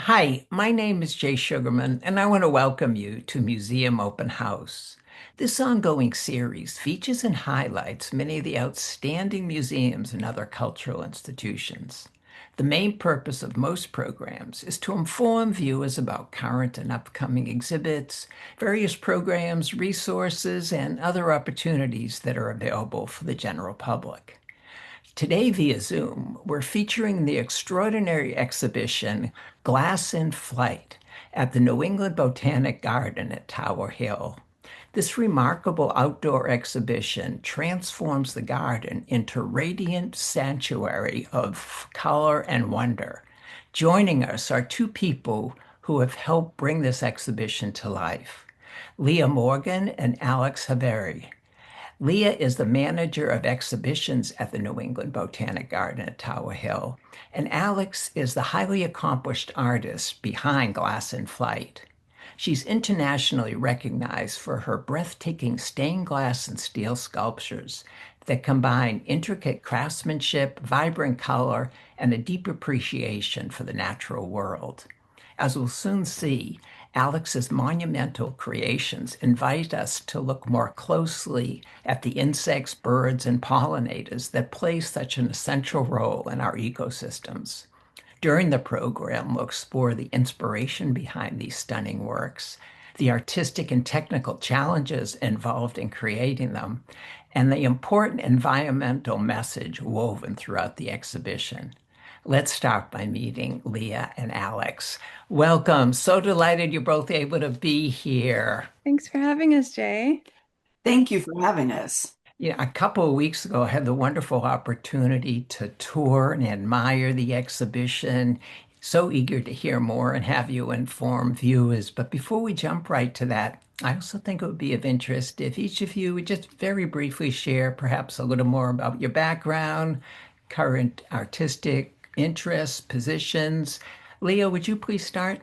Hi, my name is Jay Sugarman, and I want to welcome you to Museum Open House. This ongoing series features and highlights many of the outstanding museums and other cultural institutions. The main purpose of most programs is to inform viewers about current and upcoming exhibits, various programs, resources, and other opportunities that are available for the general public. Today, via Zoom, we're featuring the extraordinary exhibition Glass in Flight at the New England Botanic Garden at Tower Hill. This remarkable outdoor exhibition transforms the garden into radiant sanctuary of color and wonder. Joining us are two people who have helped bring this exhibition to life, Leah Morgan and Alex Heveri. Leah is the manager of exhibitions at the New England Botanic Garden at Tower Hill, and Alex is the highly accomplished artist behind Glass in Flight. She's internationally recognized for her breathtaking stained glass and steel sculptures that combine intricate craftsmanship, vibrant color, and a deep appreciation for the natural world. As we'll soon see, Alex's monumental creations invite us to look more closely at the insects, birds, and pollinators that play such an essential role in our ecosystems. During the program, we'll explore the inspiration behind these stunning works, the artistic and technical challenges involved in creating them, and the important environmental message woven throughout the exhibition. Let's start by meeting Leah and Alex. Welcome. So delighted you're both able to be here. Thanks for having us, Jay. Thank you for having us. A couple of weeks ago, I had the wonderful opportunity to tour and admire the exhibition. So eager to hear more and have you inform viewers. But before we jump right to that, I also think it would be of interest if each of you would just very briefly share perhaps a little more about your background, current artistic interests, positions. Leo, would you please start?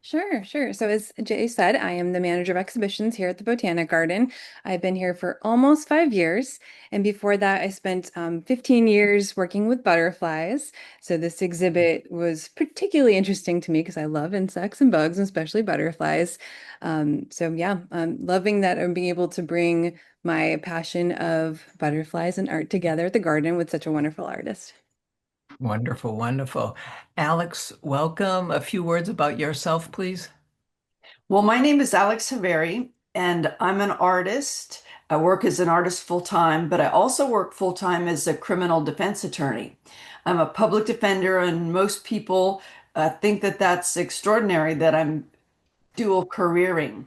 Sure. So as Jay said, I am the manager of exhibitions here at the Botanic Garden. I've been here for almost 5 years. And before that, I spent 15 years working with butterflies. So this exhibit was particularly interesting to me because I love insects and bugs, and especially butterflies. I'm loving that I'm being able to bring my passion of butterflies and art together at the garden with such a wonderful artist. Wonderful, wonderful. Alex, welcome. A few words about yourself, please. Well, my name is Alex Heveri, and I'm an artist. I work as an artist full time, but I also work full time as a criminal defense attorney. I'm a public defender, and most people think that that's extraordinary that I'm dual careering.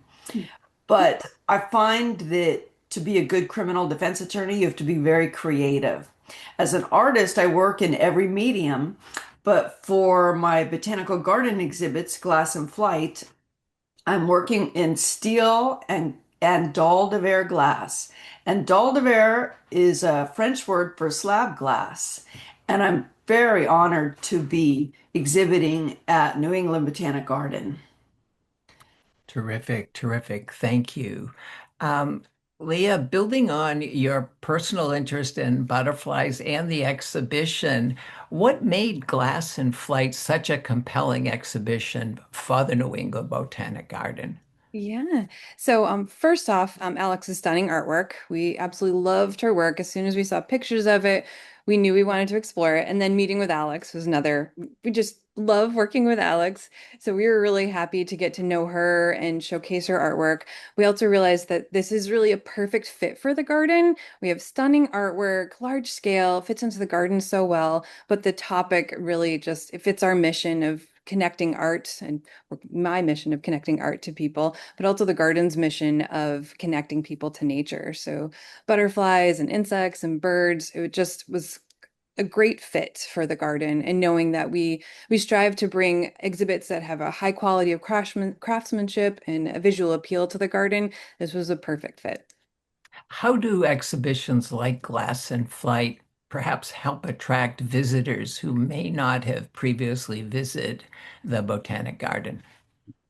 But I find that to be a good criminal defense attorney, you have to be very creative. As an artist, I work in every medium, but for my botanical garden exhibits, Glass and Flight, I'm working in steel and dalle de verre glass. And dalle de verre is a French word for slab glass. And I'm very honored to be exhibiting at New England Botanic Garden. Terrific, terrific. Thank you. Um, Leah, building on your personal interest in butterflies and the exhibition, what made Glass in Flight such a compelling exhibition for the New England Botanic Garden? Yeah. First off, Alex's stunning artwork. We absolutely loved her work. As soon as we saw pictures of it, we knew we wanted to explore it. And then meeting with Alex was another, we just love working with Alex. So we were really happy to get to know her and showcase her artwork. We also realized that this is really a perfect fit for the garden. We have stunning artwork, large scale, fits into the garden so well, but the topic really just, it fits our mission of connecting art and my mission of connecting art to people, but also the garden's mission of connecting people to nature. So butterflies and insects and birds, it just was a great fit for the garden. And knowing that we strive to bring exhibits that have a high quality of craftsmanship and a visual appeal to the garden, this was a perfect fit. How do exhibitions like Glass and Flight perhaps help attract visitors who may not have previously visited the Botanic Garden?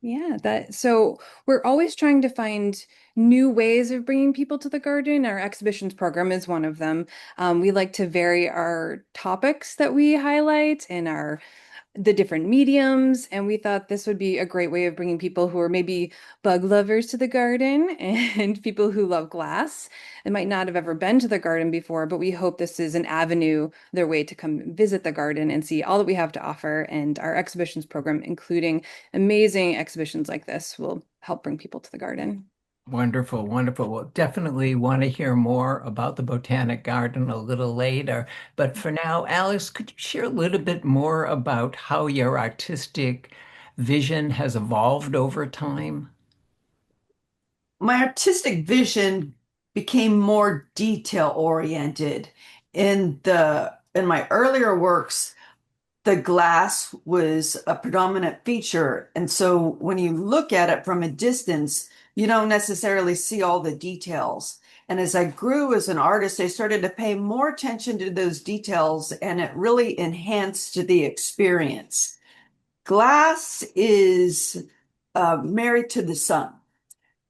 Yeah, that so we're always trying to find new ways of bringing people to the garden. Our exhibitions program is one of them. We like to vary our topics that we highlight and our the different mediums, and we thought this would be a great way of bringing people who are maybe bug lovers to the garden and people who love glass and might not have ever been to the garden before, but we hope this is an avenue, their way to come visit the garden and see all that we have to offer. And our exhibitions program, including amazing exhibitions like this, will help bring people to the garden. Wonderful, wonderful. Well, definitely want to hear more about the Botanic Garden a little later. But for now, Alice, could you share a little bit more about how your artistic vision has evolved over time? My artistic vision became more detail oriented. In my earlier works, the glass was a predominant feature. And so when you look at it from a distance, you don't necessarily see all the details. And as I grew as an artist, I started to pay more attention to those details, and it really enhanced the experience. Glass is married to the sun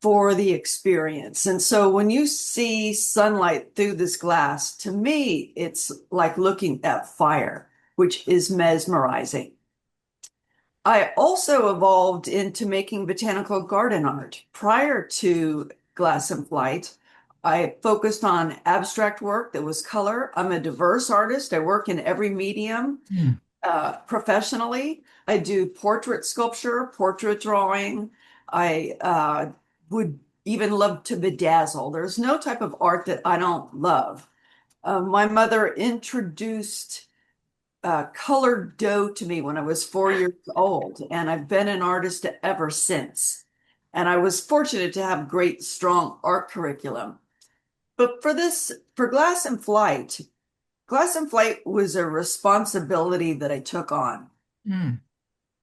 for the experience. And so when you see sunlight through this glass, to me, it's like looking at fire, which is mesmerizing. I also evolved into making botanical garden art. Prior to Glass and Flight, I focused on abstract work that was color. I'm a diverse artist. I work in every medium Hmm. professionally. I do portrait sculpture, portrait drawing. I would even love to bedazzle. There's no type of art that I don't love. My mother introduced colored dough to me when I was 4 years old, and I've been an artist ever since. And I was fortunate to have great, strong art curriculum. But for Glass and Flight was a responsibility that I took on. Hmm.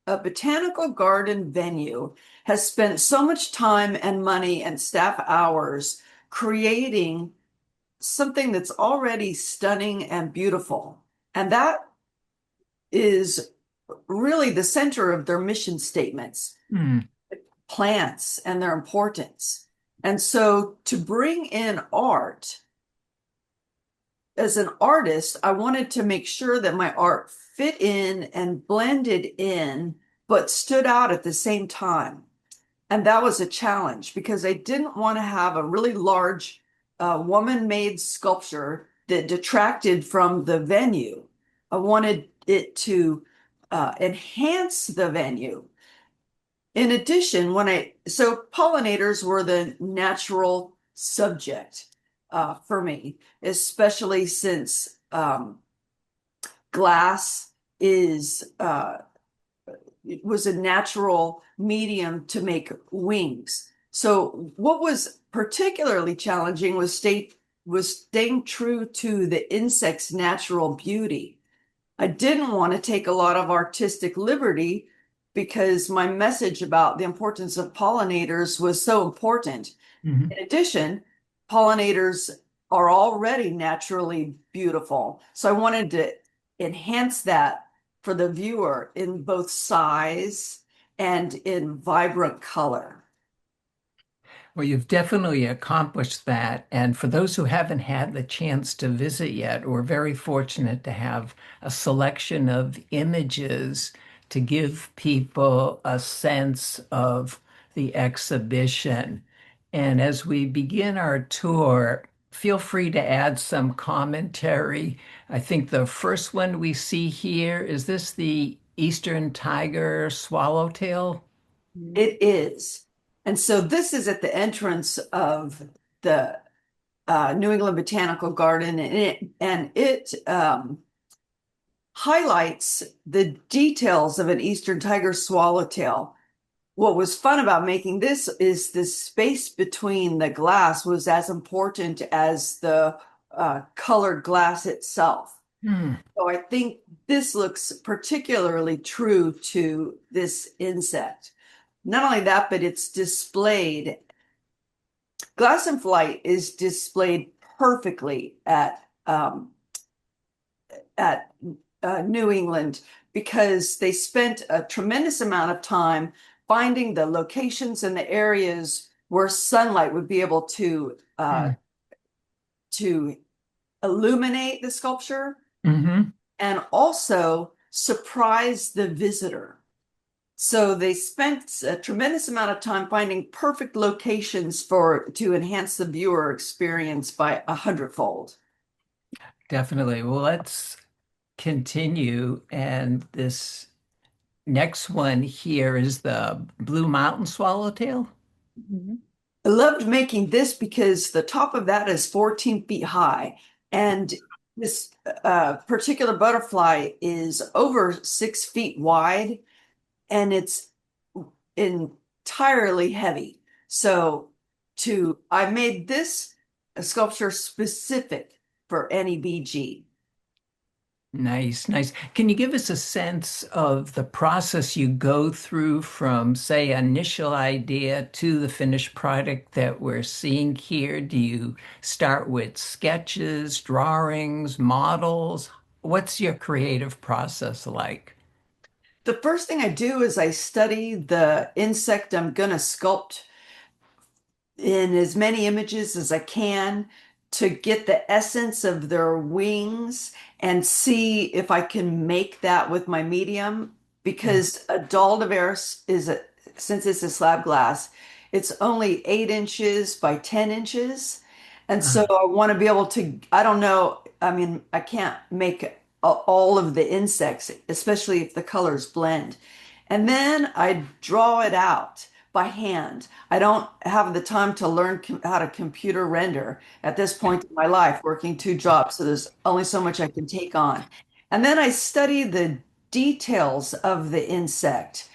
A botanical garden venue has spent so much time and money and staff hours creating something that's already stunning and beautiful. And that is really the center of their mission statements, Hmm. plants and their importance. And so to bring in art, as an artist, I wanted to make sure that my art fit in and blended in, but stood out at the same time. And that was a challenge because I didn't want to have a really large woman-made sculpture that detracted from the venue. I wanted it to enhance the venue. In addition, so pollinators were the natural subject for me, especially since glass is it was a natural medium to make wings. So what was particularly challenging was staying true to the insect's natural beauty. I didn't want to take a lot of artistic liberty because my message about the importance of pollinators was so important. Mhm. In addition, pollinators are already naturally beautiful. So I wanted to enhance that for the viewer in both size and in vibrant color. Well, you've definitely accomplished that. And for those who haven't had the chance to visit yet, we're very fortunate to have a selection of images to give people a sense of the exhibition. And as we begin our tour, feel free to add some commentary. I think the first one we see here, is this the Eastern tiger swallowtail? It is. And so this is at the entrance of the New England Botanical Garden, and it highlights the details of an Eastern tiger swallowtail. What was fun about making this is the space between the glass was as important as the colored glass itself. Hmm. So I think this looks particularly true to this insect. Not only that, but it's displayed. Glass and Flight is displayed perfectly at New England because they spent a tremendous amount of time finding the locations and the areas where sunlight would be able to illuminate the sculpture Mm-hmm. and also surprise the visitor. So they spent a tremendous amount of time finding perfect locations for to enhance the viewer experience by a hundredfold. Definitely. Well, let's continue. And this next one here is the Blue Mountain Swallowtail. Mhm. I loved making this because the top of that is 14 feet high, and this particular butterfly is over 6 feet wide, and it's entirely heavy. So I made this a sculpture specific for any BG. Nice, nice. Can you give us a sense of the process you go through from, say, initial idea to the finished product that we're seeing here? Do you start with sketches, drawings, models? What's your creative process like? The first thing I do is I study the insect I'm going to sculpt in as many images as I can to get the essence of their wings and see if I can make that with my medium because a dalle de verre is since it's a slab glass, it's only 8 inches by 10 inches. And so Uh, I want to be able to, I don't know, I mean, I can't make all of the insects, especially if the colors blend. And then I draw it out by hand. I don't have the time to learn how to computer render at this point in my life, working two jobs. So there's only so much I can take on. And then I study the details of the insect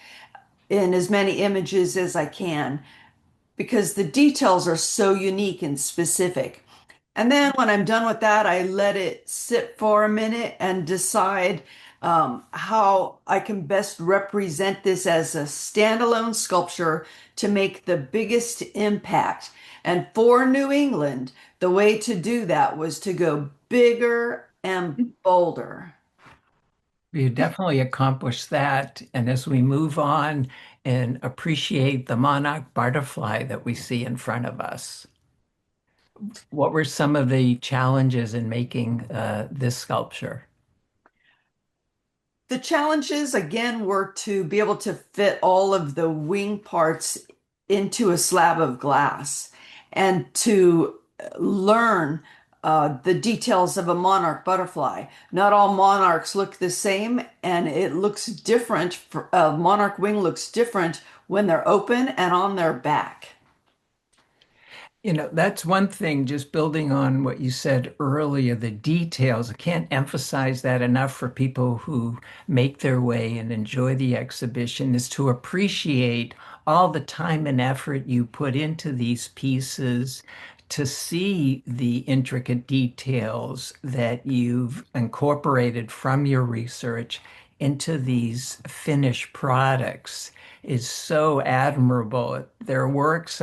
in as many images as I can because the details are so unique and specific. And then when I'm done with that, I let it sit for a minute and decide how I can best represent this as a standalone sculpture to make the biggest impact. And for New England, the way to do that was to go bigger and bolder. you definitely accomplished that. And as we move on and appreciate the monarch butterfly that we see in front of us, what were some of the challenges in making this sculpture? The challenges again were to be able to fit all of the wing parts into a slab of glass and to learn the details of a monarch butterfly. Not all monarchs look the same, and it looks different. Monarch wing looks different when they're open and on their back. You know, that's one thing, just building on what you said earlier, the details. I can't emphasize that enough for people who make their way and enjoy the exhibition is to appreciate all the time and effort you put into these pieces, to see the intricate details that you've incorporated from your research into these finished products is so admirable. They're works,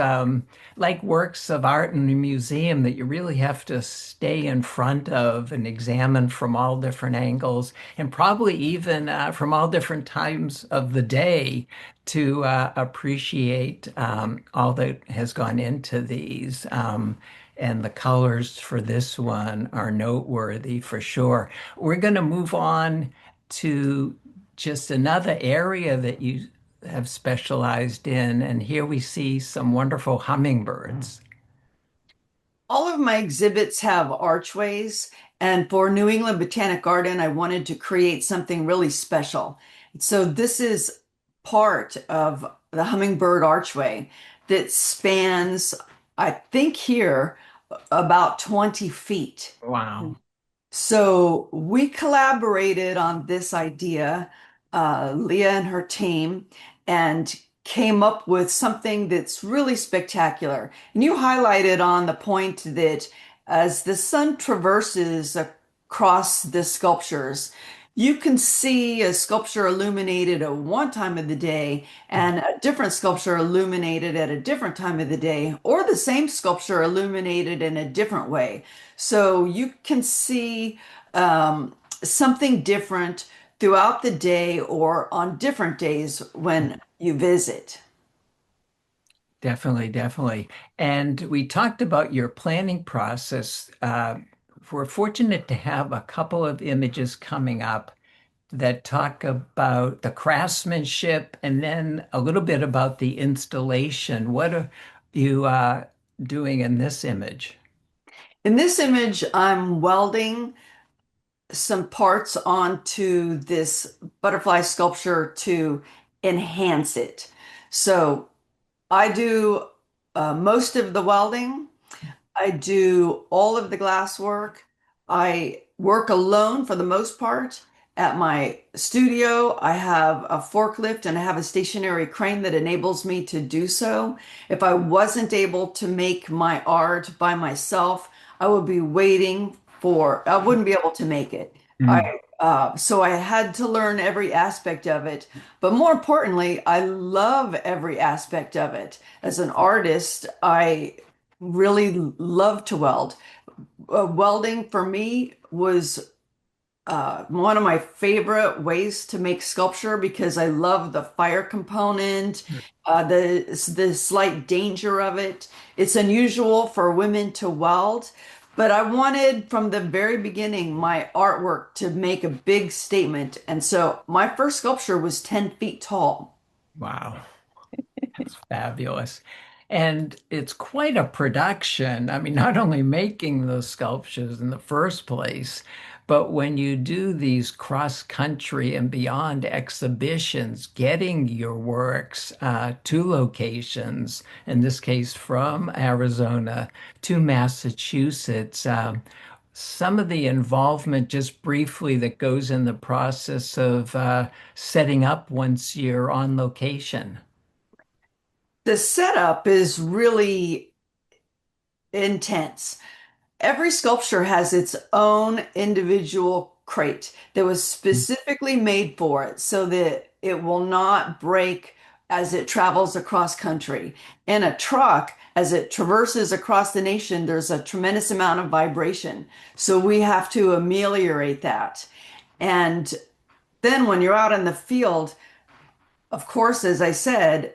like works of art in a museum that you really have to stay in front of and examine from all different angles and probably even from all different times of the day to appreciate all that has gone into these. And the colors for this one are noteworthy for sure. We're going to move on to just another area that you have specialized in. And here we see some wonderful hummingbirds. All of my exhibits have archways, and for New England Botanic Garden, I wanted to create something really special. So this is part of the hummingbird archway that spans, I think here, about 20 feet. Wow. So we collaborated on this idea, Leah and her team, and came up with something that's really spectacular. And you highlighted on the point that as the sun traverses across the sculptures, you can see a sculpture illuminated at one time of the day and a different sculpture illuminated at a different time of the day, or the same sculpture illuminated in a different way. So you can see something different throughout the day or on different days when you visit. Definitely, definitely. And we talked about your planning process. We're fortunate to have a couple of images coming up that talk about the craftsmanship and then a little bit about the installation. What are you doing in this image? In this image, I'm welding some parts onto this butterfly sculpture to enhance it. So I do most of the welding. I do all of the glass work. I work alone for the most part. At my studio, I have a forklift and I have a stationary crane that enables me to do so. If I wasn't able to make my art by myself, I would be waiting I wouldn't be able to make it. Mm. So I had to learn every aspect of it. But more importantly, I love every aspect of it. As an artist, I really love to weld. Welding for me was one of my favorite ways to make sculpture because I love the fire component, the slight danger of it. It's unusual for women to weld, but I wanted from the very beginning my artwork to make a big statement. And so my first sculpture was 10 feet tall. Wow. That's fabulous. And it's quite a production. I mean, not only making those sculptures in the first place, but when you do these cross-country and beyond exhibitions, getting your works to locations, in this case from Arizona to Massachusetts, some of the involvement, just briefly, that goes in the process of setting up once you're on location. The setup is really intense. Every sculpture has its own individual crate that was specifically made for it so that it will not break as it travels across country. In a truck, as it traverses across the nation, there's a tremendous amount of vibration. So we have to ameliorate that. And then when you're out in the field, of course, as I said,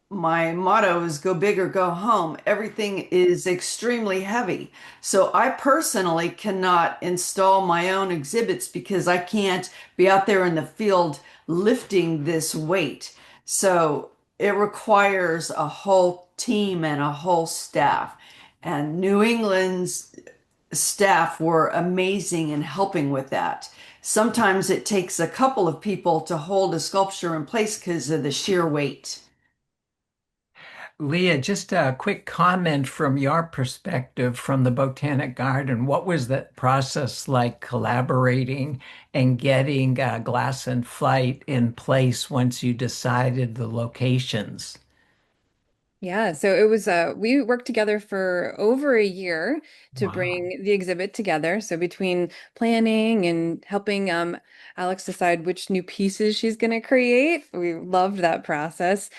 my motto is go big or go home. Everything is extremely heavy. So I personally cannot install my own exhibits because I can't be out there in the field lifting this weight. So it requires a whole team and a whole staff. And New England's staff were amazing in helping with that. Sometimes it takes a couple of people to hold a sculpture in place because of the sheer weight. Leah, just a quick comment from your perspective from the Botanic Garden. What was that process like collaborating and getting Glass and Flight in place once you decided the locations? Yeah, so it was we worked together for over a year to Wow. bring the exhibit together. So between planning and helping Alex decide which new pieces she's going to create, we loved that process.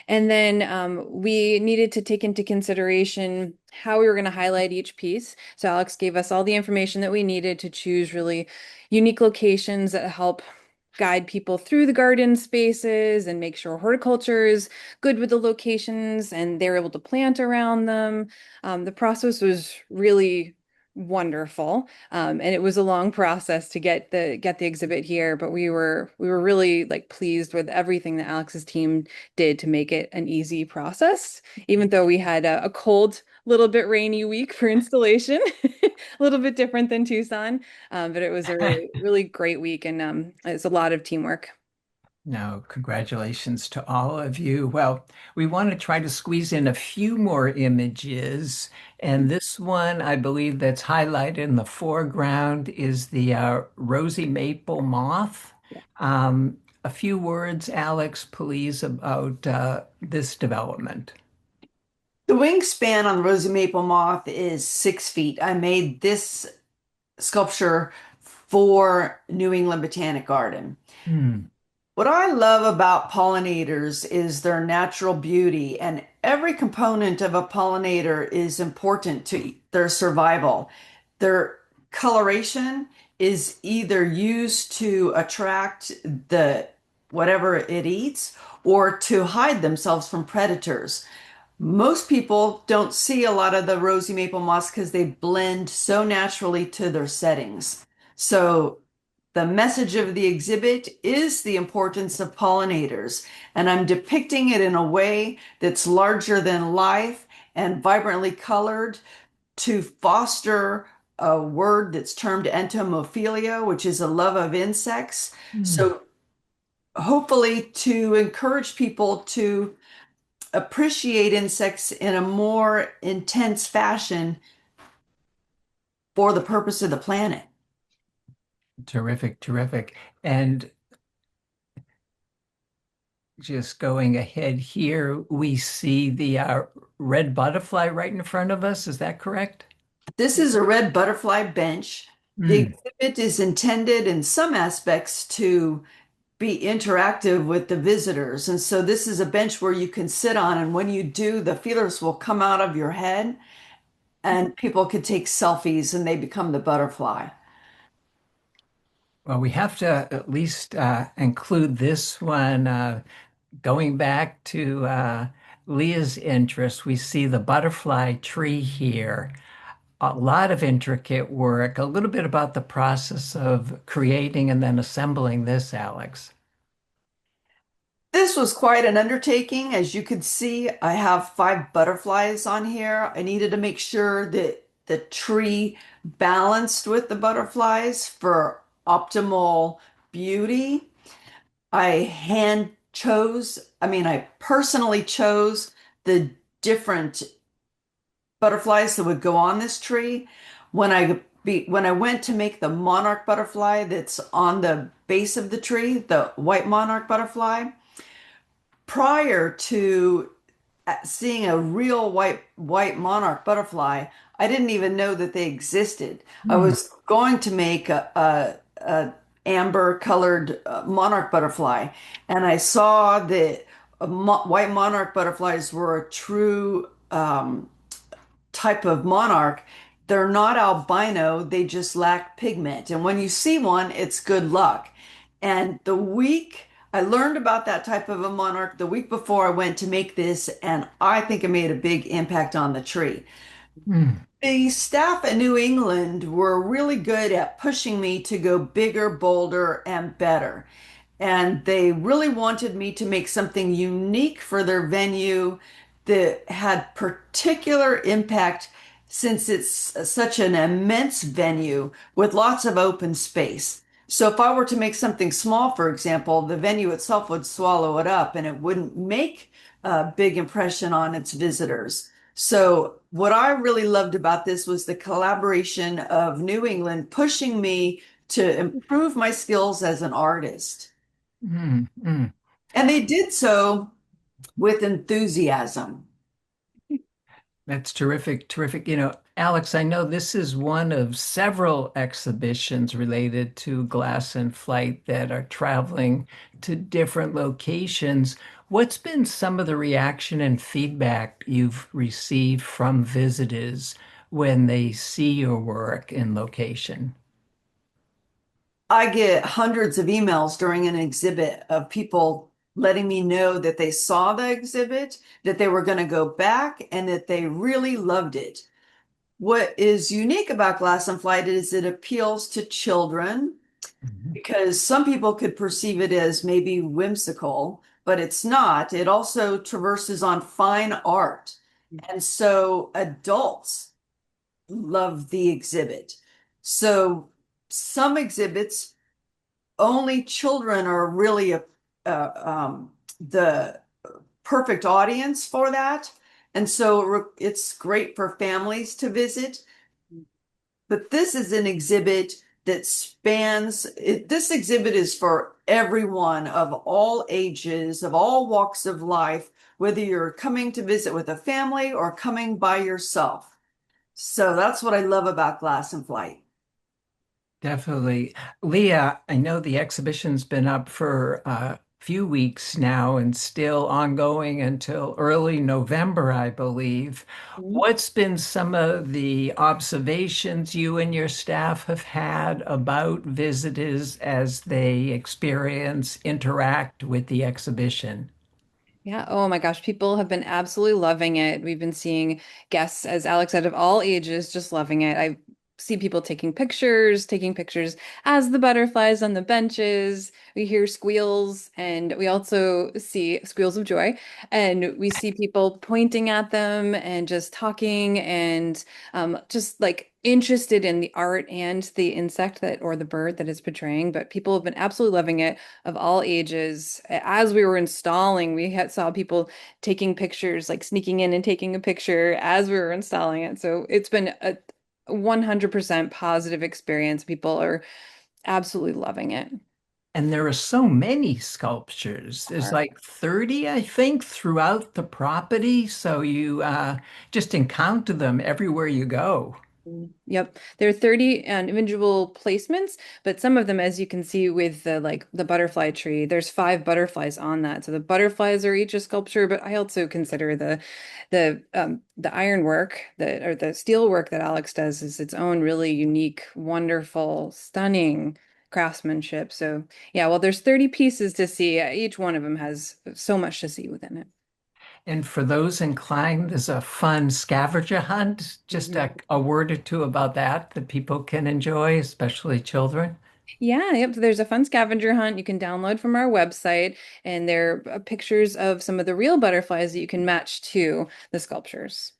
And then we needed to take into consideration how we were going to highlight each piece. So Alex gave us all the information that we needed to choose really unique locations that help guide people through the garden spaces and make sure horticulture is good with the locations and they're able to plant around them. The process was really wonderful. And it was a long process to get the exhibit here, but we were really like pleased with everything that Alex's team did to make it an easy process, even though we had a cold, little bit rainy week for installation, a little bit different than Tucson. But it was a really great week and it's a lot of teamwork. No, congratulations to all of you. Well, we want to try to squeeze in a few more images. And this one, I believe, that's highlighted in the foreground is the rosy maple moth. A few words, Alex, please, about this development. The wingspan on the rosy maple moth is 6 feet. I made this sculpture for New England Botanic Garden. Hmm. What I love about pollinators is their natural beauty, and every component of a pollinator is important to their survival. Their coloration is either used to attract the whatever it eats or to hide themselves from predators. Most people don't see a lot of the rosy maple moss because they blend so naturally to their settings. So the message of the exhibit is the importance of pollinators, and I'm depicting it in a way that's larger than life and vibrantly colored to foster a word that's termed entomophilia, which is a love of insects. Hmm. So hopefully to encourage people to appreciate insects in a more intense fashion for the purpose of the planet. Terrific, terrific. And just going ahead here, we see the red butterfly right in front of us. Is that correct? This is a red butterfly bench. The Hmm. exhibit is intended in some aspects to be interactive with the visitors. And so this is a bench where you can sit on, and when you do, the feelers will come out of your head and people can take selfies and they become the butterfly. Well, we have to at least include this one. Going back to Leah's interest, we see the butterfly tree here. A lot of intricate work. A little bit about the process of creating and then assembling this, Alex. This was quite an undertaking. As you can see, I have 5 butterflies on here. I needed to make sure that the tree balanced with the butterflies for optimal beauty. I personally chose the different butterflies that would go on this tree. When I went to make the monarch butterfly that's on the base of the tree, the white monarch butterfly, prior to seeing a real white monarch butterfly, I didn't even know that they existed. I Hmm. was going to make a amber colored monarch butterfly, and I saw that white monarch butterflies were a true type of monarch. They're not albino, they just lack pigment. And when you see one, it's good luck. And the week I learned about that type of a monarch the week before I went to make this, and I think it made a big impact on the tree. Hmm. The staff at New England were really good at pushing me to go bigger, bolder, and better. And they really wanted me to make something unique for their venue that had particular impact since it's such an immense venue with lots of open space. So if I were to make something small, for example, the venue itself would swallow it up and it wouldn't make a big impression on its visitors. So what I really loved about this was the collaboration of New England pushing me to improve my skills as an artist. Hmm. Hmm. And they did so with enthusiasm. That's terrific, terrific. Alex, I know this is one of several exhibitions related to glass and flight that are traveling to different locations. What's been some of the reaction and feedback you've received from visitors when they see your work in location? I get hundreds of emails during an exhibit of people letting me know that they saw the exhibit, that they were going to go back, and that they really loved it. What is unique about Glass and Flight is it appeals to children Mhm. because some people could perceive it as maybe whimsical, but it's not. It also traverses on fine art. And so adults love the exhibit. So some exhibits, only children are really the perfect audience for that. And so it's great for families to visit. But this is an exhibit that this exhibit is for everyone of all ages, of all walks of life, whether you're coming to visit with a family or coming by yourself. So that's what I love about Glass and Flight. Definitely. Leah, I know the exhibition's been up for few weeks now and still ongoing until early November, I believe. Mhm. What's been some of the observations you and your staff have had about visitors as they experience, interact with the exhibition? Yeah. Oh my gosh. People have been absolutely loving it. We've been seeing guests, as Alex said, of all ages, just loving it. I see people taking pictures as the butterflies on the benches. We hear squeals and we also see squeals of joy. And we see people pointing at them and just talking and just like interested in the art and the insect that or the bird that it's portraying. But people have been absolutely loving it of all ages. As we were installing, we had saw people taking pictures, like sneaking in and taking a picture as we were installing it. So it's been a 100% positive experience. People are absolutely loving it. And there are so many sculptures. There's like 30, I think, throughout the property. So you just encounter them everywhere you go. Yep. There are 30 individual placements, but some of them, as you can see with the like the butterfly tree, there's five butterflies on that. So the butterflies are each a sculpture, but I also consider the ironwork that or the steel work that Alex does is its own really unique, wonderful, stunning craftsmanship. So yeah, well, there's 30 pieces to see. Each one of them has so much to see within it. And for those inclined, there's a fun scavenger hunt. Just Mhm. a word or two about that that people can enjoy, especially children. Yeah, yep. There's a fun scavenger hunt you can download from our website, and there are pictures of some of the real butterflies that you can match to the sculptures.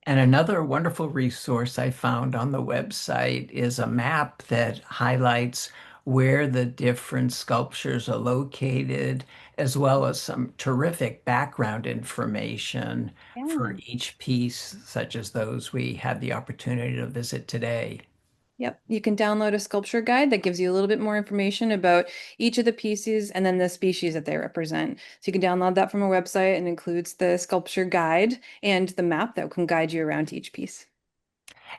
And another wonderful resource I found on the website is a map that highlights where the different sculptures are located, as well as some terrific background information for Yeah. each piece, such as those we had the opportunity to visit today. Yep. You can download a sculpture guide that gives you a little bit more information about each of the pieces and then the species that they represent. So you can download that from our website and includes the sculpture guide and the map that can guide you around to each piece.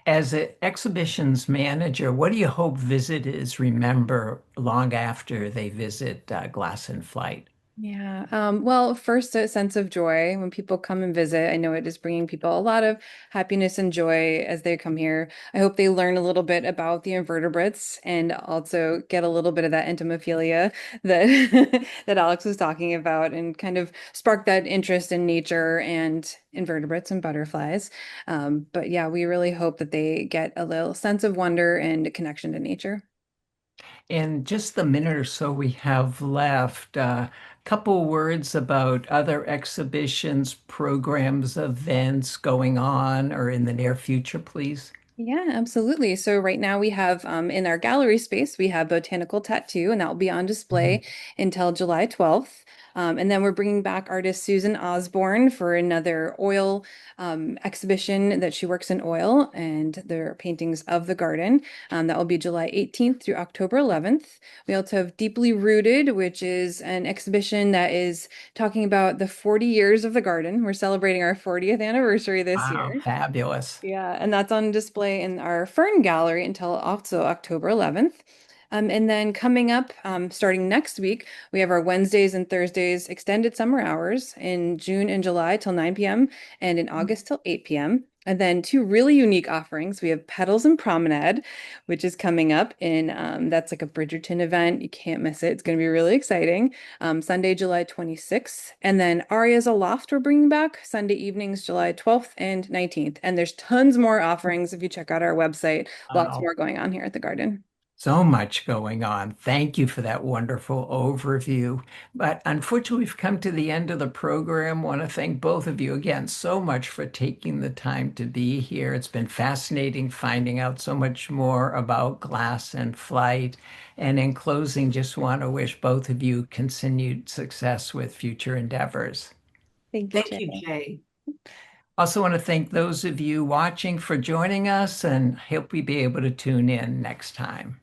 As an exhibitions manager, what do you hope visitors remember long after they visit Glass in Flight? Yeah. Well, first, a sense of joy when people come and visit. I know it is bringing people a lot of happiness and joy as they come here. I hope they learn a little bit about the invertebrates and also get a little bit of that entomophilia that that Alex was talking about and kind of spark that interest in nature and invertebrates and butterflies. But yeah, we really hope that they get a little sense of wonder and connection to nature. In just the minute or so we have left, a couple words about other exhibitions, programs, events going on or in the near future, please. Yeah, absolutely. So right now we have in our gallery space, we have Botanical Tattoo, and that will be on Mhm. display until July 12th. And then we're bringing back artist Susan Osborne for another oil exhibition that she works in oil and their paintings of the garden. That will be July 18th through October 11th. We also have Deeply Rooted, which is an exhibition that is talking about the 40 years of the garden. We're celebrating our 40th anniversary this Wow, year. fabulous. Yeah, and that's on display in our Fern Gallery until also October 11th. And then coming up, starting next week, we have our Wednesdays and Thursdays extended summer hours in June and July till 9 p.m. and in August till 8 p.m. And then two really unique offerings. We have Petals and Promenade, which is coming up in that's like a Bridgerton event. You can't miss it. It's going to be really exciting. Sunday, July 26th. And then Aria's Aloft we're bringing back Sunday evenings, July 12th and 19th. And there's tons more offerings if you check out our website. Lots Wow. more going on here at the garden. So much going on. Thank you for that wonderful overview. But unfortunately, we've come to the end of the program. Want to thank both of you again so much for taking the time to be here. It's been fascinating finding out so much more about glass and flight. And in closing, just want to wish both of you continued success with future endeavors. Thank you, Thank Jay. you, Jay. Also want to thank those of you watching for joining us and hope we be able to tune in next time.